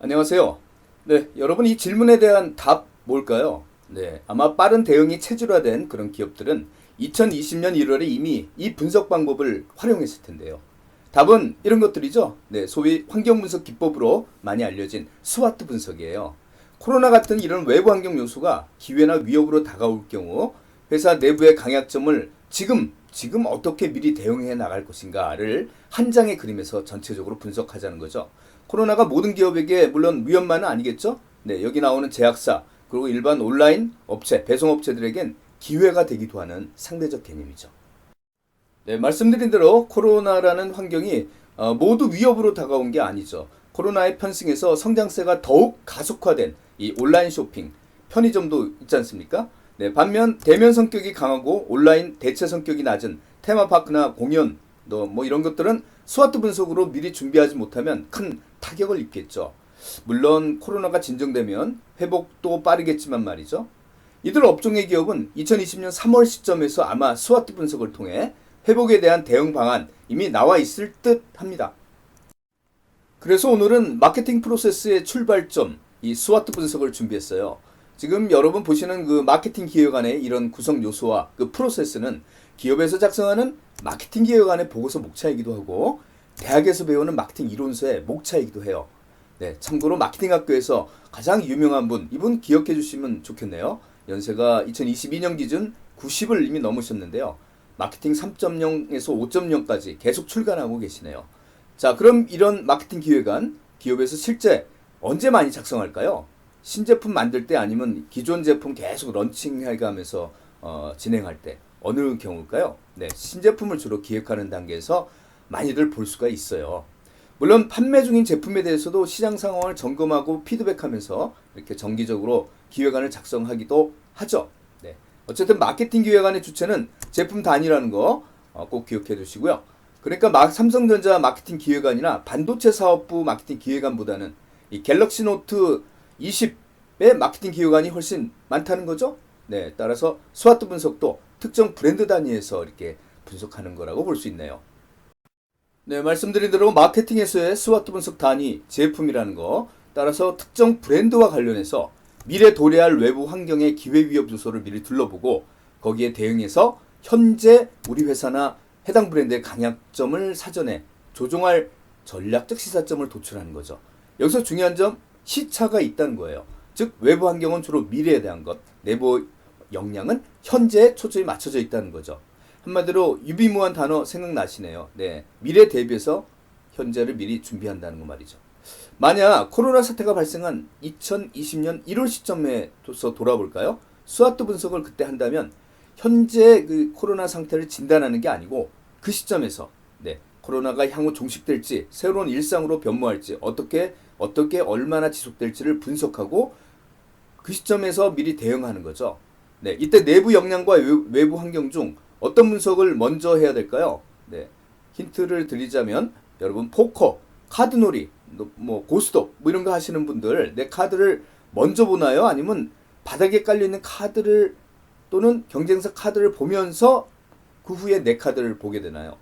안녕하세요. 네, 여러분 이 질문에 대한 답 뭘까요? 네, 아마 빠른 대응이 체질화된 그런 기업들은 2020년 1월에 이미 이 분석 방법을 활용했을 텐데요. 답은 이런 것들이죠. 네, 소위 환경 분석 기법으로 많이 알려진 스와트 분석이에요. 코로나 같은 이런 외부 환경 요소가 기회나 위협으로 다가올 경우 회사 내부의 강약점을 지금 어떻게 미리 대응해 나갈 것인가를 한 장의 그림에서 전체적으로 분석하자는 거죠. 코로나가 모든 기업에게 물론 위험만은 아니겠죠? 네, 여기 나오는 제약사, 그리고 일반 온라인 업체, 배송업체들에겐 기회가 되기도 하는 상대적 개념이죠. 네, 말씀드린 대로 코로나라는 환경이 모두 위협으로 다가온 게 아니죠. 코로나의 편승에서 성장세가 더욱 가속화된 이 온라인 쇼핑, 편의점도 있지 않습니까? 네, 반면 대면 성격이 강하고 온라인 대체 성격이 낮은 테마파크나 공연, 뭐 이런 것들은 스와트 분석으로 미리 준비하지 못하면 큰 타격을 입겠죠. 물론 코로나가 진정되면 회복도 빠르겠지만 말이죠. 이들 업종의 기업은 2020년 3월 시점에서 아마 스와트 분석을 통해 회복에 대한 대응 방안 이미 나와 있을 듯 합니다. 그래서 오늘은 마케팅 프로세스의 출발점, 이 스와트 분석을 준비했어요. 지금 여러분 보시는 그 마케팅 기획안의 이런 구성 요소와 그 프로세스는 기업에서 작성하는 마케팅 기획안의 보고서 목차이기도 하고 대학에서 배우는 마케팅 이론서의 목차이기도 해요. 네, 참고로 마케팅 학교에서 가장 유명한 분, 이분 기억해 주시면 좋겠네요. 연세가 2022년 기준 90을 이미 넘으셨는데요. 마케팅 3.0에서 5.0까지 계속 출간하고 계시네요. 자, 그럼 이런 마케팅 기획안 기업에서 실제 언제 많이 작성할까요? 신제품 만들 때 아니면 기존 제품 계속 런칭해가면서 진행할 때 어느 경우일까요? 네, 신제품을 주로 기획하는 단계에서 많이들 볼 수가 있어요. 물론 판매 중인 제품에 대해서도 시장 상황을 점검하고 피드백하면서 이렇게 정기적으로 기획안을 작성하기도 하죠. 네. 어쨌든 마케팅 기획안의 주체는 제품 단위라는 거 꼭 기억해 두시고요. 그러니까 삼성전자 마케팅 기획안이나 반도체 사업부 마케팅 기획안보다는 이 갤럭시 노트 20의 마케팅 기획안이 훨씬 많다는 거죠. 네, 따라서 스와트 분석도 특정 브랜드 단위에서 이렇게 분석하는 거라고 볼 수 있네요. 네, 말씀드린 대로 마케팅에서의 스와트 분석 단위, 제품이라는 거, 따라서 특정 브랜드와 관련해서 미래 도래할 외부 환경의 기회 위협 요소를 미리 둘러보고 거기에 대응해서 현재 우리 회사나 해당 브랜드의 강약점을 사전에 조정할 전략적 시사점을 도출하는 거죠. 여기서 중요한 점, 시차가 있다는 거예요. 즉 외부 환경은 주로 미래에 대한 것, 내부 역량은 현재에 초점이 맞춰져 있다는 거죠. 한마디로 유비무한 단어 생각나시네요. 네, 미래 대비해서 현재를 미리 준비한다는 거 말이죠. 만약 코로나 사태가 발생한 2020년 1월 시점에서 돌아볼까요? 스와트 분석을 그때 한다면 현재 그 코로나 상태를 진단하는 게 아니고 그 시점에서 네, 코로나가 향후 종식될지 새로운 일상으로 변모할지 어떻게 얼마나 지속될지를 분석하고 그 시점에서 미리 대응하는 거죠. 네, 이때 내부 역량과 외부 환경 중 어떤 분석을 먼저 해야 될까요? 네, 힌트를 드리자면 여러분 포커, 카드놀이, 뭐 고스톱 뭐 이런 거 하시는 분들 내 카드를 먼저 보나요? 아니면 바닥에 깔려 있는 카드를 또는 경쟁사 카드를 보면서 그 후에 내 카드를 보게 되나요?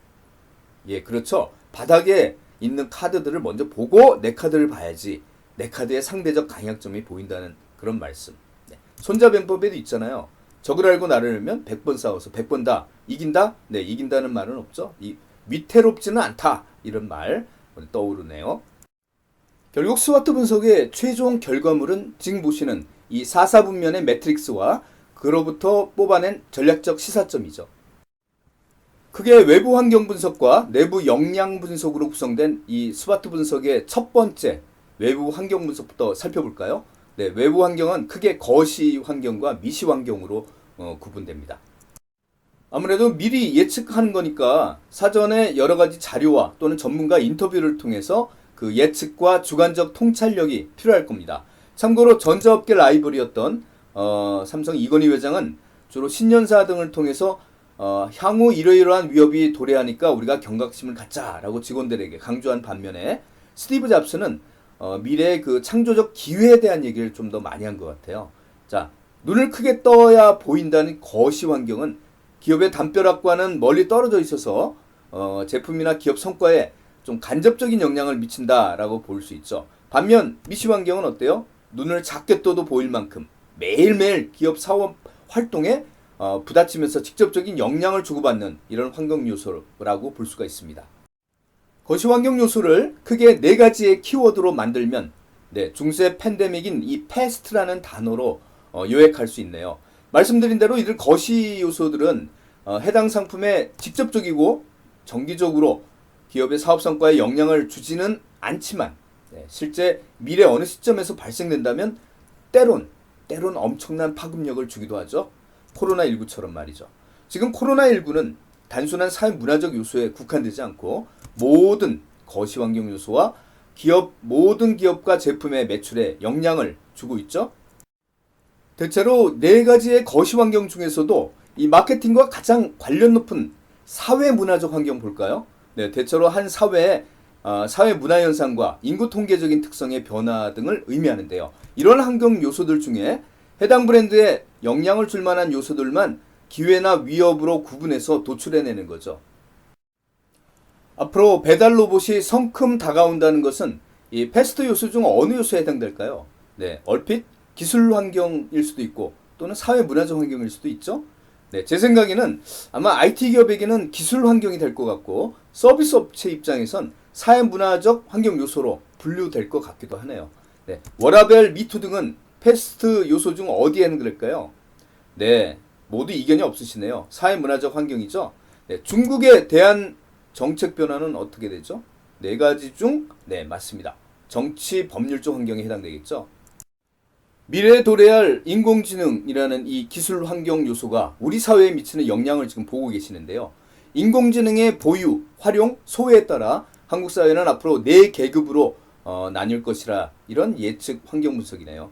예, 그렇죠. 바닥에 있는 카드들을 먼저 보고 내 카드를 봐야지 내 카드의 상대적 강약점이 보인다는 그런 말씀. 네. 손자병법에도 있잖아요. 적을 알고 나를 알면 100번 싸워서 100번 다 이긴다? 네, 이긴다는 말은 없죠. 위태롭지는 않다. 이런 말 떠오르네요. 결국 스와트 분석의 최종 결과물은 지금 보시는 이 4사분면의 매트릭스와 그로부터 뽑아낸 전략적 시사점이죠. 크게 외부 환경 분석과 내부 역량 분석으로 구성된 이 스와트 분석의 첫 번째 외부 환경 분석부터 살펴볼까요? 네, 외부 환경은 크게 거시 환경과 미시 환경으로 구분됩니다. 아무래도 미리 예측하는 거니까 사전에 여러 가지 자료와 또는 전문가 인터뷰를 통해서 그 예측과 주관적 통찰력이 필요할 겁니다. 참고로 전자업계 라이벌이었던 삼성 이건희 회장은 주로 신년사 등을 통해서 향후 이러이러한 위협이 도래하니까 우리가 경각심을 갖자라고 직원들에게 강조한 반면에 스티브 잡스는 미래의 그 창조적 기회에 대한 얘기를 좀 더 많이 한 것 같아요. 자, 눈을 크게 떠야 보인다는 거시 환경은 기업의 담벼락과는 멀리 떨어져 있어서 제품이나 기업 성과에 좀 간접적인 영향을 미친다라고 볼 수 있죠. 반면 미시 환경은 어때요? 눈을 작게 떠도 보일 만큼 매일매일 기업 사업 활동에 부딪히면서 직접적인 영향을 주고받는 이런 환경 요소라고 볼 수가 있습니다. 거시 환경 요소를 크게 네 가지의 키워드로 만들면 중세 팬데믹인 이 패스트라는 단어로 요약할 수 있네요. 말씀드린 대로 이들 거시 요소들은 해당 상품에 직접적이고 정기적으로 기업의 사업 성과에 영향을 주지는 않지만 실제 미래 어느 시점에서 발생된다면 때론 엄청난 파급력을 주기도 하죠. 코로나19처럼 말이죠. 지금 코로나19는 단순한 사회문화적 요소에 국한되지 않고 모든 거시환경 요소와 모든 기업과 제품의 매출에 영향을 주고 있죠. 대체로 네 가지의 거시환경 중에서도 이 마케팅과 가장 관련 높은 사회문화적 환경 볼까요? 대체로 한 사회의 사회 문화 현상과 인구 통계적인 특성의 변화 등을 의미하는데요. 이런 환경 요소들 중에 해당 브랜드에 영향을 줄 만한 요소들만 기회나 위협으로 구분해서 도출해내는 거죠. 앞으로 배달 로봇이 성큼 다가온다는 것은 이 패스트 요소 중 어느 요소에 해당될까요? 얼핏 기술 환경일 수도 있고 또는 사회 문화적 환경일 수도 있죠. 제 생각에는 아마 IT 기업에게는 기술 환경이 될 것 같고 서비스 업체 입장에선 사회 문화적 환경 요소로 분류될 것 같기도 하네요. 워라벨, 미투 등은 패스트 요소 중 어디에 해당될까요? 모두 이견이 없으시네요. 사회 문화적 환경이죠. 중국에 대한 정책 변화는 어떻게 되죠? 네 가지 중 맞습니다. 정치 법률적 환경에 해당되겠죠. 미래에 도래할 인공지능이라는 이 기술 환경 요소가 우리 사회에 미치는 영향을 지금 보고 계시는데요. 인공지능의 보유, 활용, 소외에 따라 한국 사회는 앞으로 네 계급으로 나뉠 것이라 이런 예측 환경 분석이네요.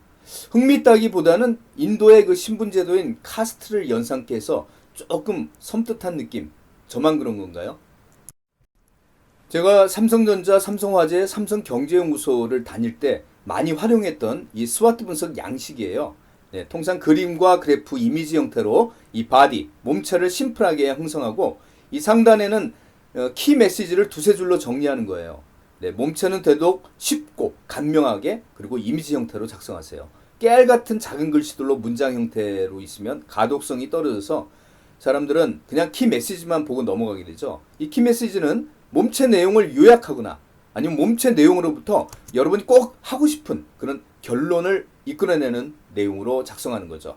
흥미 따기보다는 인도의 그 신분제도인 카스트를 연상케 해서 조금 섬뜩한 느낌, 저만 그런 건가요? 제가 삼성전자, 삼성화재, 삼성경제연구소를 다닐 때 많이 활용했던 이 스와트 분석 양식이에요. 통상 그림과 그래프, 이미지 형태로 이 바디, 몸체를 심플하게 형성하고 이 상단에는 키 메시지를 두세 줄로 정리하는 거예요. 몸체는 되도록 쉽고 간명하게 그리고 이미지 형태로 작성하세요. 깨알 같은 작은 글씨들로 문장 형태로 있으면 가독성이 떨어져서 사람들은 그냥 키 메시지만 보고 넘어가게 되죠. 이 키 메시지는 몸체 내용을 요약하거나 아니면 몸체 내용으로부터 여러분이 꼭 하고 싶은 그런 결론을 이끌어내는 내용으로 작성하는 거죠.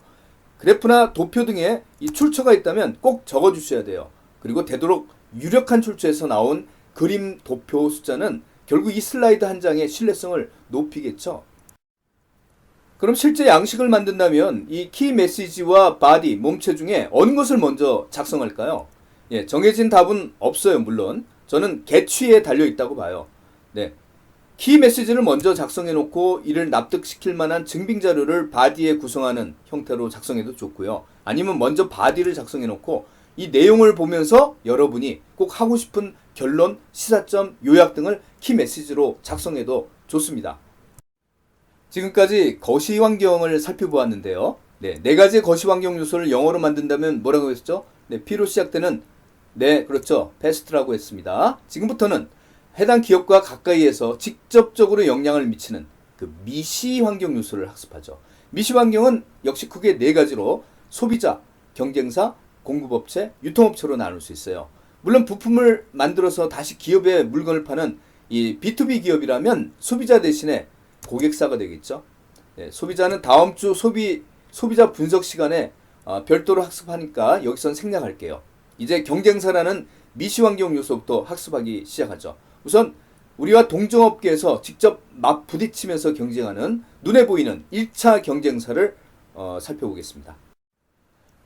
그래프나 도표 등에 이 출처가 있다면 꼭 적어주셔야 돼요. 그리고 되도록 유력한 출처에서 나온 그림, 도표 숫자는 결국 이 슬라이드 한 장의 신뢰성을 높이겠죠. 그럼 실제 양식을 만든다면 이 키 메시지와 바디, 몸체 중에 어느 것을 먼저 작성할까요? 정해진 답은 없어요, 물론. 저는 개취에 달려있다고 봐요. 키 메시지를 먼저 작성해 놓고 이를 납득시킬 만한 증빙 자료를 바디에 구성하는 형태로 작성해도 좋고요. 아니면 먼저 바디를 작성해 놓고 이 내용을 보면서 여러분이 꼭 하고 싶은 결론, 시사점, 요약 등을 키 메시지로 작성해도 좋습니다. 지금까지 거시 환경을 살펴보았는데요. 네 가지의 거시 환경 요소를 영어로 만든다면 뭐라고 했죠? P로 시작되는 그렇죠. 패스트라고 했습니다. 지금부터는 해당 기업과 가까이에서 직접적으로 영향을 미치는 그 미시 환경 요소를 학습하죠. 미시 환경은 역시 크게 네 가지로 소비자, 경쟁사, 공급업체, 유통업체로 나눌 수 있어요. 물론 부품을 만들어서 다시 기업에 물건을 파는 이 B2B 기업이라면 소비자 대신에 고객사가 되겠죠. 소비자는 다음 주 소비자 분석 시간에 별도로 학습하니까 여기선 생략할게요. 이제 경쟁사라는 미시 환경 요소부터 학습하기 시작하죠. 우선 우리와 동종업계에서 직접 맞 부딪히면서 경쟁하는 눈에 보이는 1차 경쟁사를 살펴보겠습니다.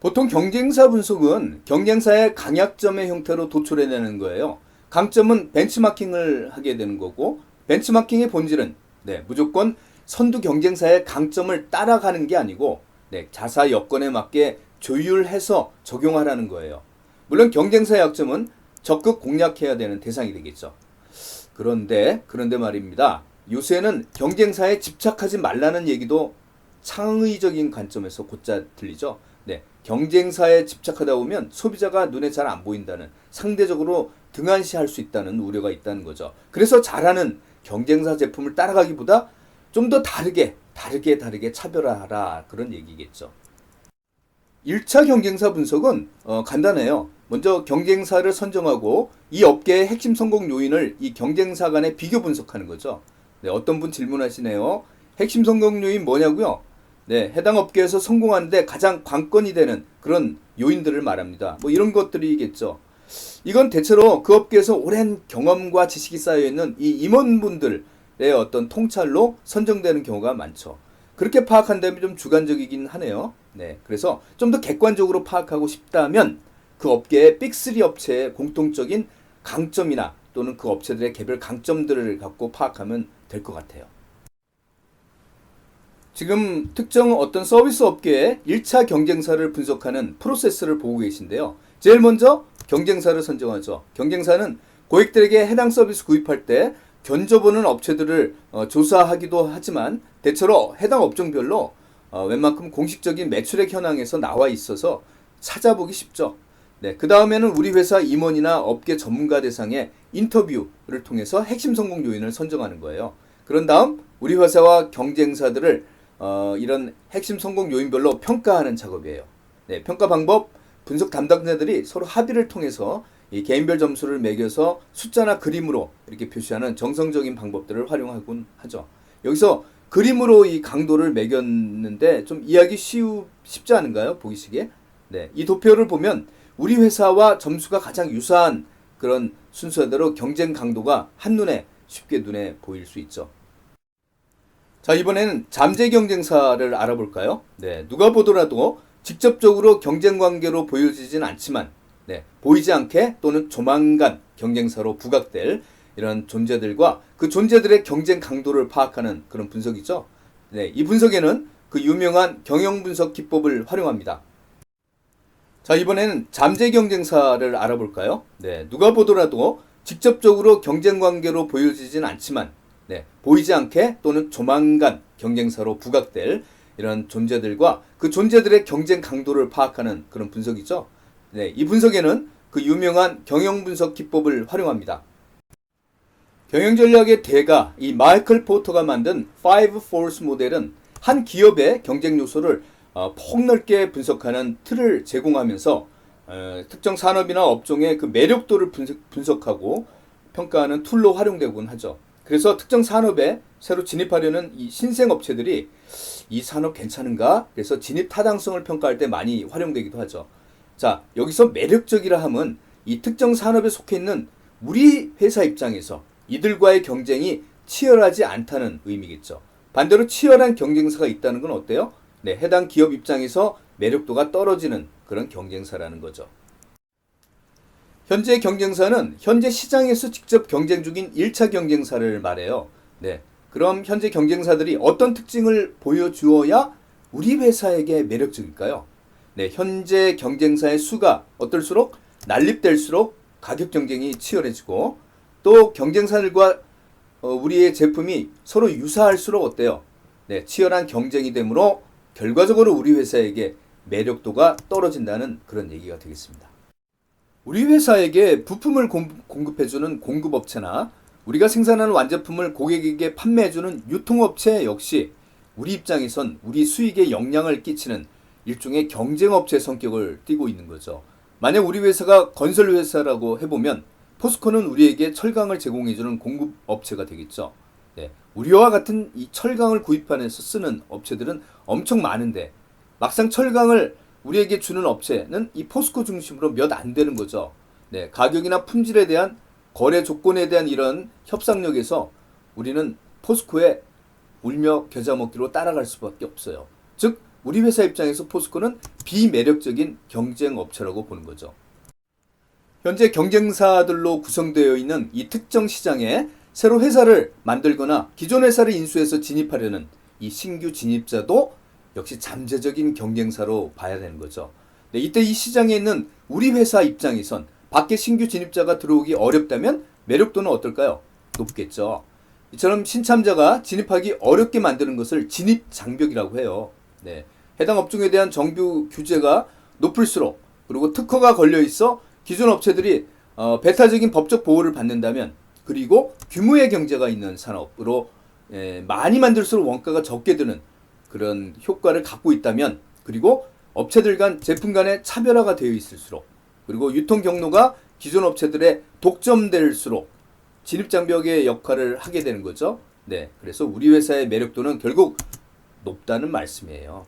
보통 경쟁사 분석은 경쟁사의 강약점의 형태로 도출해내는 거예요. 강점은 벤치마킹을 하게 되는 거고 벤치마킹의 본질은 무조건 선두 경쟁사의 강점을 따라가는 게 아니고 자사 여건에 맞게 조율해서 적용하라는 거예요. 물론 경쟁사의 약점은 적극 공략해야 되는 대상이 되겠죠. 그런데 말입니다. 요새는 경쟁사에 집착하지 말라는 얘기도 창의적인 관점에서 곧잘 들리죠. 경쟁사에 집착하다 보면 소비자가 눈에 잘 안 보인다는, 상대적으로 등한시할 수 있다는 우려가 있다는 거죠. 그래서 잘하는 경쟁사 제품을 따라가기보다 좀 더 다르게 차별화하라 그런 얘기겠죠. 1차 경쟁사 분석은 간단해요. 먼저 경쟁사를 선정하고 이 업계의 핵심 성공 요인을 이 경쟁사 간에 비교 분석하는 거죠. 네, 어떤 분 질문하시네요. 핵심 성공 요인 뭐냐고요? 네, 해당 업계에서 성공하는데 가장 관건이 되는 그런 요인들을 말합니다. 뭐 이런 것들이겠죠. 이건 대체로 그 업계에서 오랜 경험과 지식이 쌓여있는 이 임원분들의 어떤 통찰로 선정되는 경우가 많죠. 그렇게 파악한다면 좀 주관적이긴 하네요. 네, 그래서 좀 더 객관적으로 파악하고 싶다면 그 업계의 빅3 업체의 공통적인 강점이나 또는 그 업체들의 개별 강점들을 갖고 파악하면 될 것 같아요. 지금 특정 어떤 서비스 업계의 1차 경쟁사를 분석하는 프로세스를 보고 계신데요. 제일 먼저 경쟁사를 선정하죠. 경쟁사는 고객들에게 해당 서비스 구입할 때 견줘보는 업체들을 조사하기도 하지만 대체로 해당 업종별로 웬만큼 공식적인 매출액 현황에서 나와 있어서 찾아보기 쉽죠. 네, 그 다음에는 우리 회사 임원이나 업계 전문가 대상의 인터뷰를 통해서 핵심 성공 요인을 선정하는 거예요. 그런 다음 우리 회사와 경쟁사들을 이런 핵심 성공 요인별로 평가하는 작업이에요. 네, 평가 방법, 분석 담당자들이 서로 합의를 통해서 이 개인별 점수를 매겨서 숫자나 그림으로 이렇게 표시하는 정성적인 방법들을 활용하곤 하죠. 여기서 그림으로 이 강도를 매겼는데 좀 이해하기 쉽지 않은가요? 보기시기에. 네, 이 도표를 보면 우리 회사와 점수가 가장 유사한 그런 순서대로 경쟁 강도가 한눈에 쉽게 눈에 보일 수 있죠. 자, 이번에는 잠재 경쟁사를 알아볼까요? 네, 누가 보더라도 직접적으로 경쟁 관계로 보여지진 않지만 보이지 않게 또는 조만간 경쟁사로 부각될 이런 존재들과 그 존재들의 경쟁 강도를 파악하는 그런 분석이죠. 네, 이 분석에는 그 유명한 경영 분석 기법을 활용합니다. 자, 이번에는 잠재 경쟁사를 알아볼까요? 네, 누가 보더라도 직접적으로 경쟁 관계로 보여지진 않지만 보이지 않게 또는 조만간 경쟁사로 부각될 이런 존재들과 그 존재들의 경쟁 강도를 파악하는 그런 분석이죠. 네, 이 분석에는 그 유명한 경영 분석 기법을 활용합니다. 경영 전략의 대가 이 마이클 포터가 만든 5 Force 모델은 한 기업의 경쟁 요소를 폭넓게 분석하는 틀을 제공하면서 특정 산업이나 업종의 그 매력도를 분석하고 평가하는 툴로 활용되곤 하죠. 그래서 특정 산업에 새로 진입하려는 이 신생 업체들이 이 산업 괜찮은가? 그래서 진입 타당성을 평가할 때 많이 활용되기도 하죠. 자, 여기서 매력적이라 함은 이 특정 산업에 속해 있는 우리 회사 입장에서 이들과의 경쟁이 치열하지 않다는 의미겠죠. 반대로 치열한 경쟁사가 있다는 건 어때요? 네, 해당 기업 입장에서 매력도가 떨어지는 그런 경쟁사라는 거죠. 현재 경쟁사는 현재 시장에서 직접 경쟁 중인 1차 경쟁사를 말해요. 네, 그럼 현재 경쟁사들이 어떤 특징을 보여주어야 우리 회사에게 매력적일까요? 네, 현재 경쟁사의 수가 어떨수록 난립될수록 가격 경쟁이 치열해지고 또 경쟁사들과 우리의 제품이 서로 유사할수록 어때요? 네, 치열한 경쟁이 되므로 결과적으로 우리 회사에게 매력도가 떨어진다는 그런 얘기가 되겠습니다. 우리 회사에게 부품을 공급해주는 공급업체나 우리가 생산하는 완제품을 고객에게 판매해주는 유통업체 역시 우리 입장에선 우리 수익에 영향을 끼치는 일종의 경쟁업체 성격을 띠고 있는 거죠. 만약 우리 회사가 건설회사라고 해보면 포스코는 우리에게 철강을 제공해주는 공급업체가 되겠죠. 네, 우리와 같은 이 철강을 구입하면서 쓰는 업체들은 엄청 많은데 막상 철강을 우리에게 주는 업체는 이 포스코 중심으로 몇 안 되는 거죠. 네, 가격이나 품질에 대한 거래 조건에 대한 이런 협상력에서 우리는 포스코에 울며 겨자 먹기로 따라갈 수밖에 없어요. 즉 우리 회사 입장에서 포스코는 비매력적인 경쟁 업체라고 보는 거죠. 현재 경쟁사들로 구성되어 있는 이 특정 시장에 새로 회사를 만들거나 기존 회사를 인수해서 진입하려는 이 신규 진입자도 역시 잠재적인 경쟁사로 봐야 되는 거죠. 네, 이때 이 시장에 있는 우리 회사 입장에선 밖에 신규 진입자가 들어오기 어렵다면 매력도는 어떨까요? 높겠죠. 이처럼 신참자가 진입하기 어렵게 만드는 것을 진입장벽이라고 해요. 네, 해당 업종에 대한 정부 규제가 높을수록 그리고 특허가 걸려 있어 기존 업체들이 배타적인 법적 보호를 받는다면 그리고 규모의 경제가 있는 산업으로 많이 만들수록 원가가 적게 드는 그런 효과를 갖고 있다면, 그리고 업체들 간 제품 간의 차별화가 되어 있을수록, 그리고 유통 경로가 기존 업체들의 독점될수록 진입장벽의 역할을 하게 되는 거죠. 네, 그래서 우리 회사의 매력도는 결국 높다는 말씀이에요.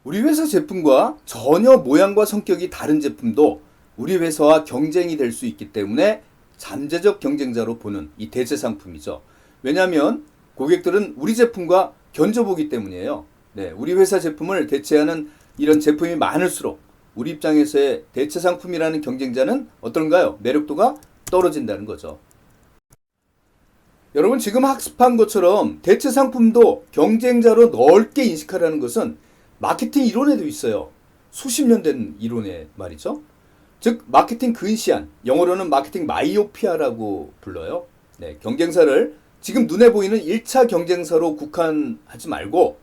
우리 회사 제품과 전혀 모양과 성격이 다른 제품도 우리 회사와 경쟁이 될 수 있기 때문에 잠재적 경쟁자로 보는 이 대체 상품이죠. 왜냐하면 고객들은 우리 제품과 견져보기 때문이에요. 네, 우리 회사 제품을 대체하는 이런 제품이 많을수록 우리 입장에서의 대체 상품이라는 경쟁자는 어떤가요? 매력도가 떨어진다는 거죠. 여러분, 지금 학습한 것처럼 대체 상품도 경쟁자로 넓게 인식하라는 것은 마케팅 이론에도 있어요. 수십 년 된 이론에 말이죠. 즉 마케팅 근시안, 영어로는 마케팅 마이오피아라고 불러요. 네, 경쟁사를 지금 눈에 보이는 1차 경쟁사로 국한하지 말고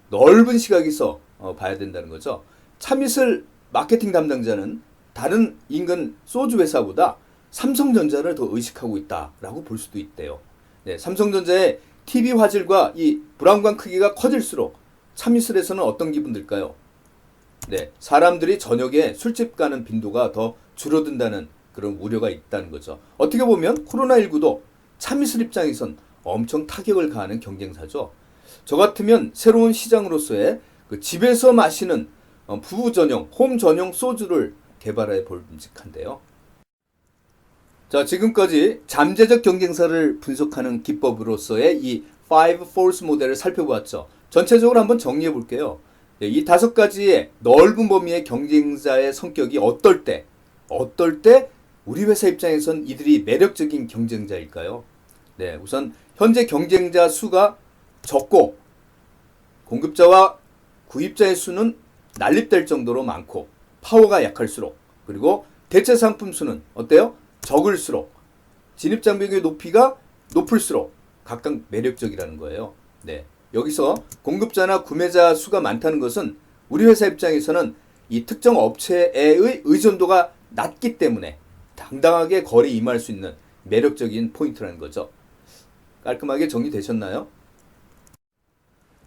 넓은 시각에서 봐야 된다는 거죠. 참이슬 마케팅 담당자는 다른 인근 소주 회사보다 삼성전자를 더 의식하고 있다라고 볼 수도 있대요. 네, 삼성전자의 TV 화질과 이 브라운관 크기가 커질수록 참이슬에서는 어떤 기분 들까요? 네, 사람들이 저녁에 술집 가는 빈도가 더 줄어든다는 그런 우려가 있다는 거죠. 어떻게 보면 코로나19도 참이슬 입장에선 엄청 타격을 가하는 경쟁사죠. 저 같으면 새로운 시장으로서의 그 집에서 마시는 부부 전용, 홈 전용 소주를 개발해 볼직한데요. 자, 지금까지 잠재적 경쟁사를 분석하는 기법으로서의 이 5 Force 모델을 살펴보았죠. 전체적으로 한번 정리해 볼게요. 이 5가지의 넓은 범위의 경쟁자의 성격이 어떨 때 우리 회사 입장에선 이들이 매력적인 경쟁자일까요? 네, 우선 현재 경쟁자 수가 적고 공급자와 구입자의 수는 난립될 정도로 많고 파워가 약할수록, 그리고 대체 상품 수는 어때요? 적을수록 진입장벽의 높이가 높을수록 각각 매력적이라는 거예요. 네, 여기서 공급자나 구매자 수가 많다는 것은 우리 회사 입장에서는 이 특정 업체의 의존도가 낮기 때문에 당당하게 거래 임할 수 있는 매력적인 포인트라는 거죠. 깔끔하게 정리되셨나요?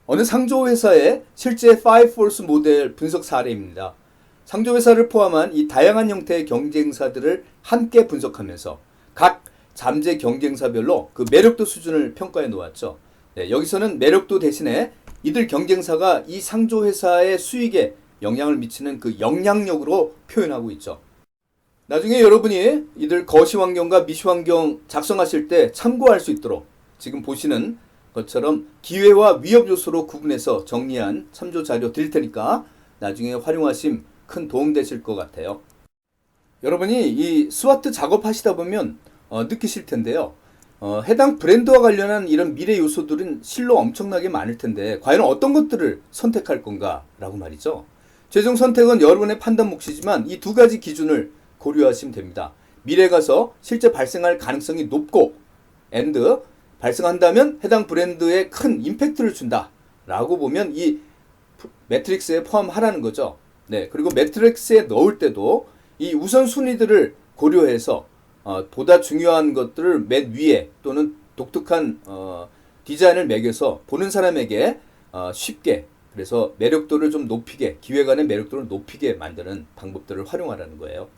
어느 상조회사의 실제 5force 모델 분석 사례입니다. 상조회사를 포함한 이 다양한 형태의 경쟁사들을 함께 분석하면서 각 잠재 경쟁사별로 그 매력도 수준을 평가해 놓았죠. 네, 여기서는 매력도 대신에 이들 경쟁사가 이 상조회사의 수익에 영향을 미치는 그 영향력으로 표현하고 있죠. 나중에 여러분이 이들 거시환경과 미시환경 작성하실 때 참고할 수 있도록 지금 보시는 것처럼 기회와 위협 요소로 구분해서 정리한 참조 자료 드릴 테니까 나중에 활용하시면 큰 도움 되실 것 같아요. 여러분이 이 스와트 작업하시다 보면 느끼실 텐데요. 해당 브랜드와 관련한 이런 미래 요소들은 실로 엄청나게 많을 텐데 과연 어떤 것들을 선택할 건가 라고 말이죠. 최종 선택은 여러분의 판단 몫이지만 이 2가지 기준을 고려하시면 됩니다. 미래에 가서 실제 발생할 가능성이 높고 and 발생한다면 해당 브랜드에 큰 임팩트를 준다 라고 보면 이 매트릭스에 포함하라는 거죠. 네, 그리고 매트릭스에 넣을 때도 이 우선순위들을 고려해서 보다 중요한 것들을 맨 위에 또는 독특한 디자인을 매겨서 보는 사람에게 쉽게, 그래서 매력도를 좀 높이게, 기획안의 매력도를 높이게 만드는 방법들을 활용하라는 거예요.